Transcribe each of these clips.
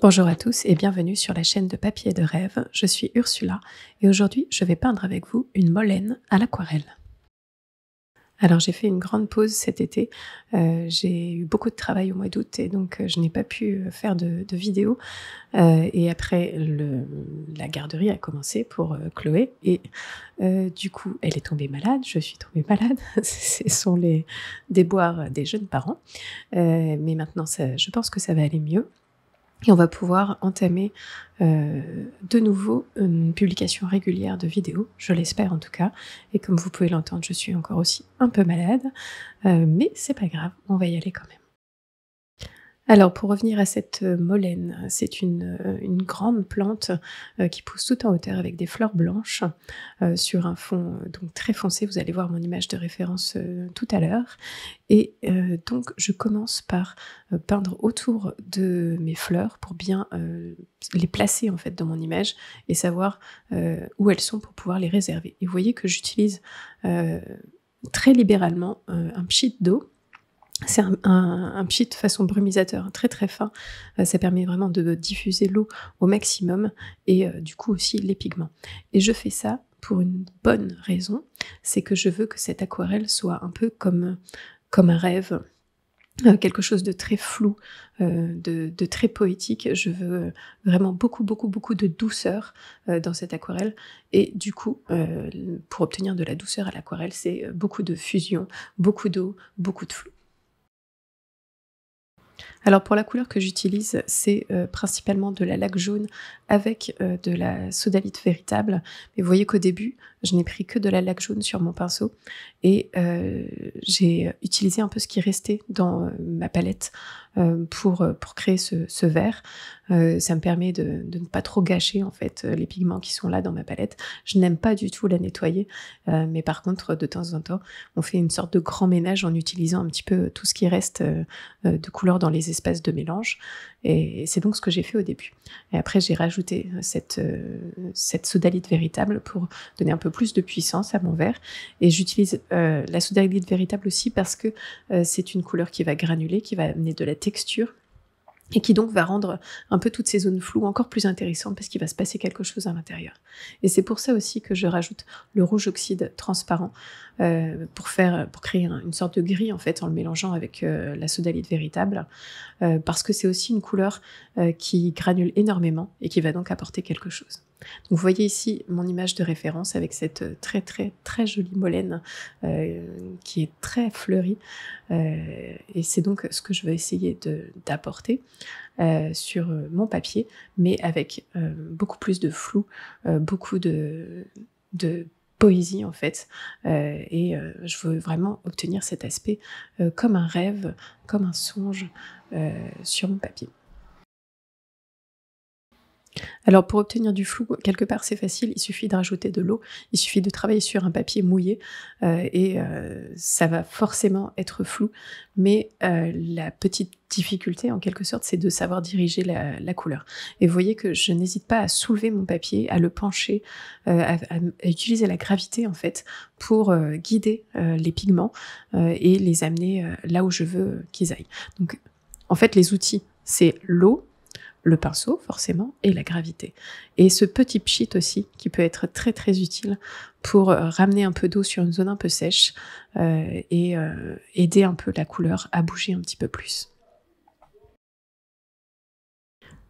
Bonjour à tous et bienvenue sur la chaîne de Papier de Rêve. Je suis Ursula et aujourd'hui je vais peindre avec vous une Molène à l'aquarelle. Alors j'ai fait une grande pause cet été, j'ai eu beaucoup de travail au mois d'août et donc je n'ai pas pu faire de vidéo. Et après la garderie a commencé pour Chloé et du coup elle est tombée malade, je suis tombée malade, ce sont les déboires des jeunes parents. Mais maintenant je pense que ça va aller mieux. Et on va pouvoir entamer de nouveau une publication régulière de vidéos, je l'espère en tout cas. Et comme vous pouvez l'entendre, je suis encore aussi un peu malade, mais c'est pas grave, on va y aller quand même. Alors pour revenir à cette Molène, c'est une grande plante qui pousse tout en hauteur avec des fleurs blanches sur un fond donc très foncé. Vous allez voir mon image de référence tout à l'heure. Et donc je commence par peindre autour de mes fleurs pour bien les placer en fait dans mon image et savoir où elles sont pour pouvoir les réserver. Et vous voyez que j'utilise très libéralement un pchit d'eau. C'est un pchit façon brumisateur, très très fin. Ça permet vraiment de diffuser l'eau au maximum et du coup aussi les pigments. Et je fais ça pour une bonne raison, c'est que je veux que cette aquarelle soit un peu comme un rêve, quelque chose de très flou, de très poétique. Je veux vraiment beaucoup de douceur dans cette aquarelle. Et du coup, pour obtenir de la douceur à l'aquarelle, c'est beaucoup de fusion, beaucoup d'eau, beaucoup de flou. Alors pour la couleur que j'utilise, c'est principalement de la laque jaune avec de la sodalite véritable. Mais vous voyez qu'au début, je n'ai pris que de la laque jaune sur mon pinceau et j'ai utilisé un peu ce qui restait dans ma palette pour créer ce vert. Ça me permet de ne pas trop gâcher en fait les pigments qui sont là dans ma palette. Je n'aime pas du tout la nettoyer, mais par contre de temps en temps, on fait une sorte de grand ménage en utilisant un petit peu tout ce qui reste de couleurs dans les espaces de mélange. Et c'est donc ce que j'ai fait au début. Et après, j'ai rajouté cette sodalite véritable pour donner un peu plus de puissance à mon vert. Et j'utilise la sodalite véritable aussi parce que c'est une couleur qui va granuler, qui va amener de la texture et qui donc va rendre un peu toutes ces zones floues encore plus intéressantes parce qu'il va se passer quelque chose à l'intérieur. Et c'est pour ça aussi que je rajoute le rouge oxyde transparent pour créer une sorte de gris en fait en le mélangeant avec la sodalite véritable parce que c'est aussi une couleur qui granule énormément et qui va donc apporter quelque chose. Donc vous voyez ici mon image de référence avec cette très jolie Molène qui est très fleurie et c'est donc ce que je vais essayer d'apporter sur mon papier, mais avec beaucoup plus de flou, beaucoup de poésie en fait, et je veux vraiment obtenir cet aspect comme un rêve, comme un songe sur mon papier. Alors pour obtenir du flou, quelque part c'est facile, il suffit de rajouter de l'eau, il suffit de travailler sur un papier mouillé et ça va forcément être flou, mais la petite difficulté en quelque sorte c'est de savoir diriger la couleur. Et vous voyez que je n'hésite pas à soulever mon papier, à le pencher, à utiliser la gravité en fait pour guider les pigments et les amener là où je veux qu'ils aillent. Donc en fait les outils c'est l'eau, le pinceau forcément et la gravité. Et ce petit pchit aussi qui peut être très utile pour ramener un peu d'eau sur une zone un peu sèche et aider un peu la couleur à bouger un petit peu plus.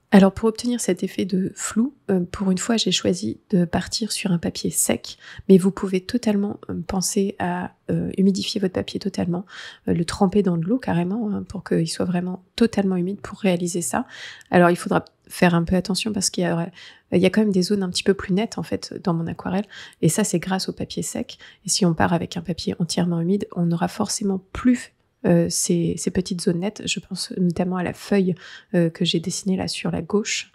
Alors pour obtenir cet effet de flou, pour une fois j'ai choisi de partir sur un papier sec, mais vous pouvez totalement penser à humidifier votre papier totalement, le tremper dans de l'eau carrément hein, pour qu'il soit vraiment totalement humide pour réaliser ça. Alors il faudra faire un peu attention parce qu'il y a quand même des zones un petit peu plus nettes en fait dans mon aquarelle et ça c'est grâce au papier sec. Et si on part avec un papier entièrement humide, on aura forcément plus ces petites zones nettes. Je pense notamment à la feuille que j'ai dessinée là sur la gauche,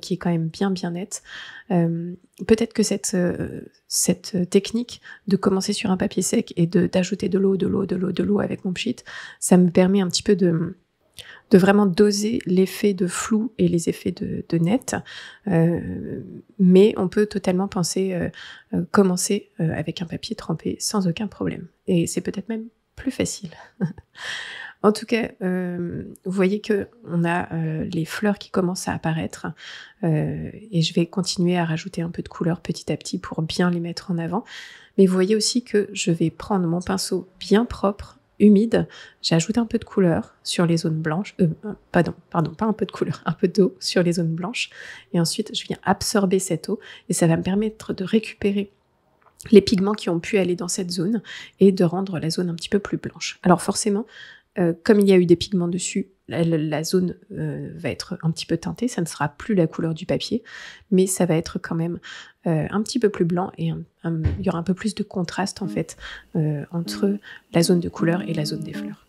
qui est quand même bien nette. Peut-être que cette technique de commencer sur un papier sec et d'ajouter de l'eau avec mon pchit, ça me permet un petit peu de vraiment doser l'effet de flou et les effets de net, mais on peut totalement penser commencer avec un papier trempé sans aucun problème. Et c'est peut-être même plus facile. En tout cas, vous voyez qu'on a les fleurs qui commencent à apparaître et je vais continuer à rajouter un peu de couleur petit à petit pour bien les mettre en avant. Mais vous voyez aussi que je vais prendre mon pinceau bien propre, humide, j'ajoute un peu de couleur sur les zones blanches, pardon, pas un peu de couleur, un peu d'eau sur les zones blanches, et ensuite je viens absorber cette eau, et ça va me permettre de récupérer les pigments qui ont pu aller dans cette zone, et de rendre la zone un petit peu plus blanche. Alors forcément, comme il y a eu des pigments dessus, la zone va être un petit peu teintée, ça ne sera plus la couleur du papier, mais ça va être quand même un petit peu plus blanc et il y aura un peu plus de contraste en fait entre la zone de couleur et la zone des fleurs.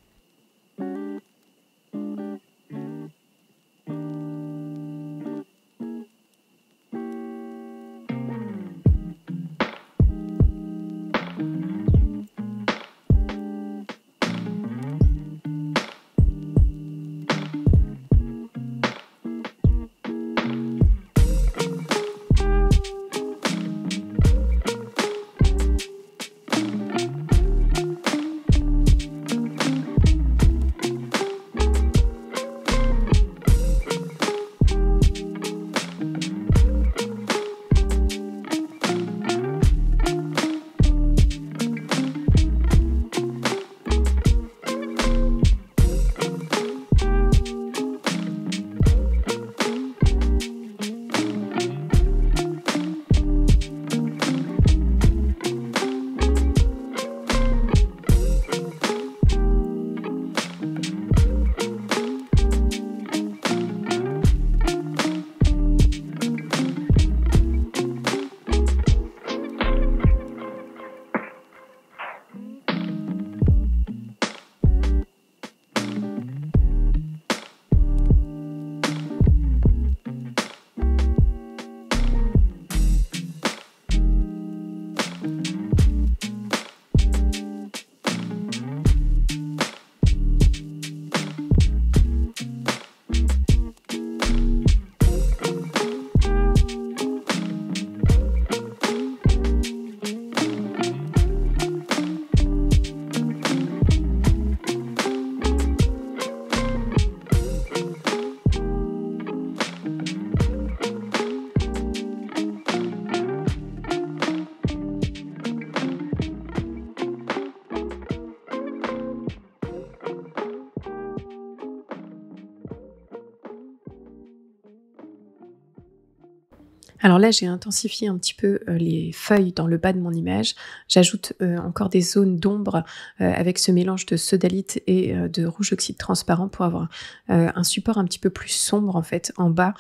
Alors là, j'ai intensifié un petit peu les feuilles dans le bas de mon image. J'ajoute encore des zones d'ombre avec ce mélange de sodalite et de rouge oxyde transparent pour avoir un support un petit peu plus sombre en fait en bas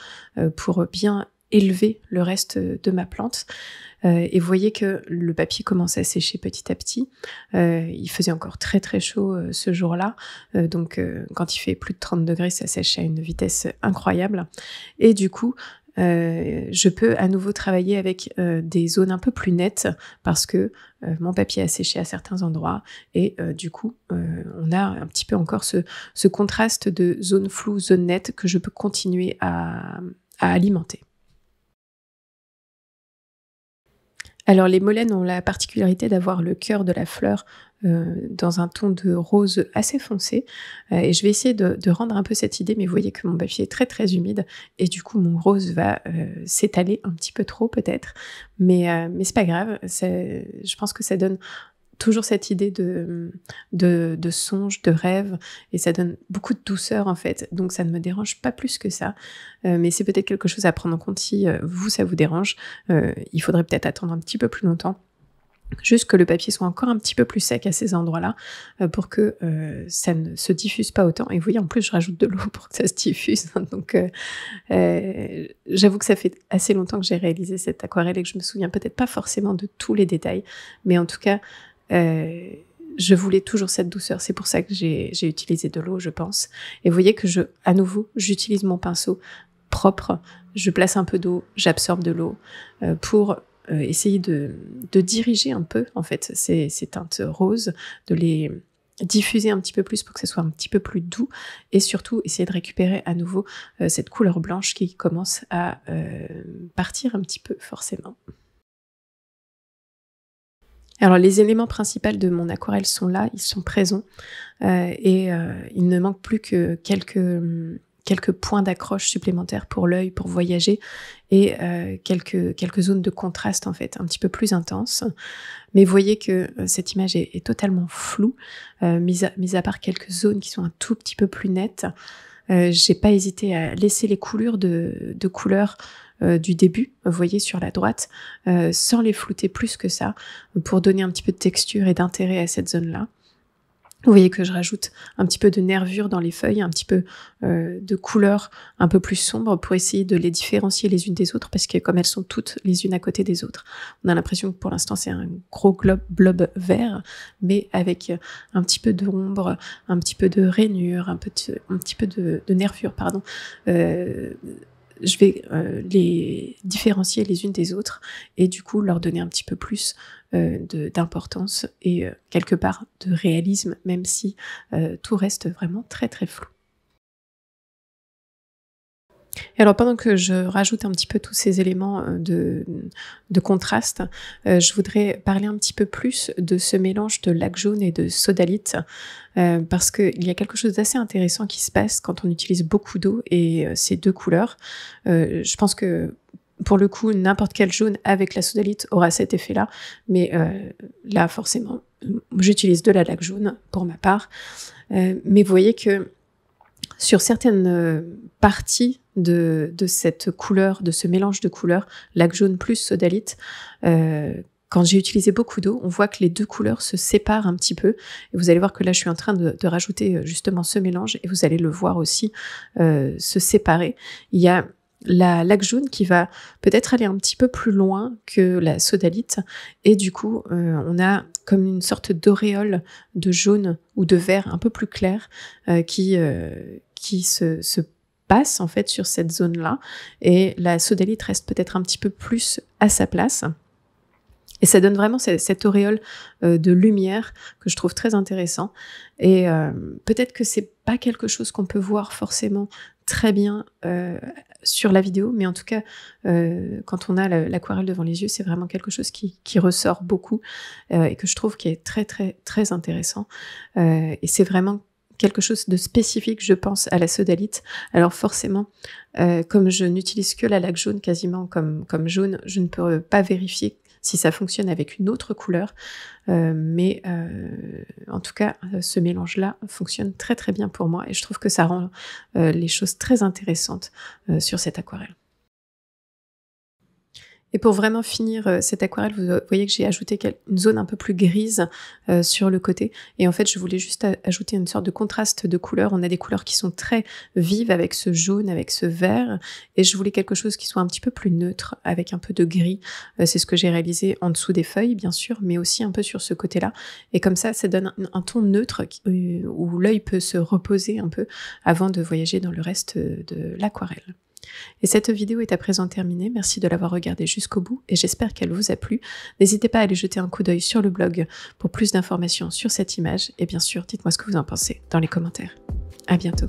pour bien élever le reste de ma plante. Et vous voyez que le papier commence à sécher petit à petit. Il faisait encore très très chaud ce jour-là. Donc quand il fait plus de 30 degrés, ça sèche à une vitesse incroyable. Et du coup, je peux à nouveau travailler avec des zones un peu plus nettes parce que mon papier a séché à certains endroits et du coup on a un petit peu encore ce contraste de zone floue, zone nette que je peux continuer à alimenter. Alors les mollènes ont la particularité d'avoir le cœur de la fleur dans un ton de rose assez foncé et je vais essayer de rendre un peu cette idée, mais vous voyez que mon papier est très très humide et du coup mon rose va s'étaler un petit peu trop peut-être, mais c'est pas grave, je pense que ça donne toujours cette idée de songe, de rêve, et ça donne beaucoup de douceur en fait, donc ça ne me dérange pas plus que ça, mais c'est peut-être quelque chose à prendre en compte si vous, ça vous dérange. Il faudrait peut-être attendre un petit peu plus longtemps, juste que le papier soit encore un petit peu plus sec à ces endroits-là, pour que ça ne se diffuse pas autant, et vous voyez en plus je rajoute de l'eau pour que ça se diffuse, donc j'avoue que ça fait assez longtemps que j'ai réalisé cette aquarelle et que je me souviens peut-être pas forcément de tous les détails, mais en tout cas je voulais toujours cette douceur, c'est pour ça que j'ai utilisé de l'eau, je pense. Et vous voyez que à nouveau, j'utilise mon pinceau propre, je place un peu d'eau, j'absorbe de l'eau pour essayer de diriger un peu, en fait, ces teintes roses, de les diffuser un petit peu plus pour que ce soit un petit peu plus doux, et surtout essayer de récupérer à nouveau cette couleur blanche qui commence à partir un petit peu forcément. Alors les éléments principaux de mon aquarelle sont là, ils sont présents il ne manque plus que quelques points d'accroche supplémentaires pour l'œil, pour voyager et quelques zones de contraste en fait, un petit peu plus intenses. Mais vous voyez que cette image est totalement floue, mis à part quelques zones qui sont un tout petit peu plus nettes. J'ai pas hésité à laisser les coulures de couleurs du début, vous voyez sur la droite, sans les flouter plus que ça, pour donner un petit peu de texture et d'intérêt à cette zone-là. Vous voyez que je rajoute un petit peu de nervure dans les feuilles, un petit peu de couleurs un peu plus sombres pour essayer de les différencier les unes des autres, parce que comme elles sont toutes les unes à côté des autres, on a l'impression que pour l'instant c'est un gros blob vert, mais avec un petit peu d'ombre, un petit peu de rainure, un petit peu de nervure, pardon. Je vais les différencier les unes des autres et du coup leur donner un petit peu plus d'importance et quelque part de réalisme, même si tout reste vraiment très très flou. Et alors pendant que je rajoute un petit peu tous ces éléments de contraste, je voudrais parler un petit peu plus de ce mélange de lac jaune et de sodalite, parce qu'il y a quelque chose d'assez intéressant qui se passe quand on utilise beaucoup d'eau et ces deux couleurs. Je pense que pour le coup, n'importe quel jaune avec la sodalite aura cet effet-là, mais là forcément, j'utilise de la lac jaune pour ma part. Mais vous voyez que sur certaines parties de cette couleur, de ce mélange de couleurs, lac jaune plus sodalite, quand j'ai utilisé beaucoup d'eau, on voit que les deux couleurs se séparent un petit peu. Et vous allez voir que là, je suis en train de rajouter justement ce mélange et vous allez le voir aussi se séparer. Il y a la lac jaune qui va peut-être aller un petit peu plus loin que la sodalite et du coup on a comme une sorte d'auréole de jaune ou de vert un peu plus clair qui se passe en fait sur cette zone-là et la sodalite reste peut-être un petit peu plus à sa place. Et ça donne vraiment cette auréole de lumière que je trouve très intéressant. Et peut-être que c'est pas quelque chose qu'on peut voir forcément très bien sur la vidéo, mais en tout cas, quand on a l'aquarelle devant les yeux, c'est vraiment quelque chose qui ressort beaucoup et que je trouve qui est très très très intéressant. Et c'est vraiment quelque chose de spécifique, je pense, à la sodalite. Alors forcément, comme je n'utilise que la lac jaune quasiment comme jaune, je ne peux pas vérifier si ça fonctionne avec une autre couleur, mais en tout cas, ce mélange-là fonctionne très très bien pour moi et je trouve que ça rend les choses très intéressantes sur cette aquarelle. Et pour vraiment finir cette aquarelle, vous voyez que j'ai ajouté une zone un peu plus grise sur le côté. Et en fait, je voulais juste ajouter une sorte de contraste de couleurs. On a des couleurs qui sont très vives avec ce jaune, avec ce vert. Et je voulais quelque chose qui soit un petit peu plus neutre, avec un peu de gris. C'est ce que j'ai réalisé en dessous des feuilles, bien sûr, mais aussi un peu sur ce côté-là. Et comme ça donne un ton neutre où l'œil peut se reposer un peu avant de voyager dans le reste de l'aquarelle. Et cette vidéo est à présent terminée, merci de l'avoir regardée jusqu'au bout et j'espère qu'elle vous a plu. N'hésitez pas à aller jeter un coup d'œil sur le blog pour plus d'informations sur cette image et bien sûr dites-moi ce que vous en pensez dans les commentaires. À bientôt.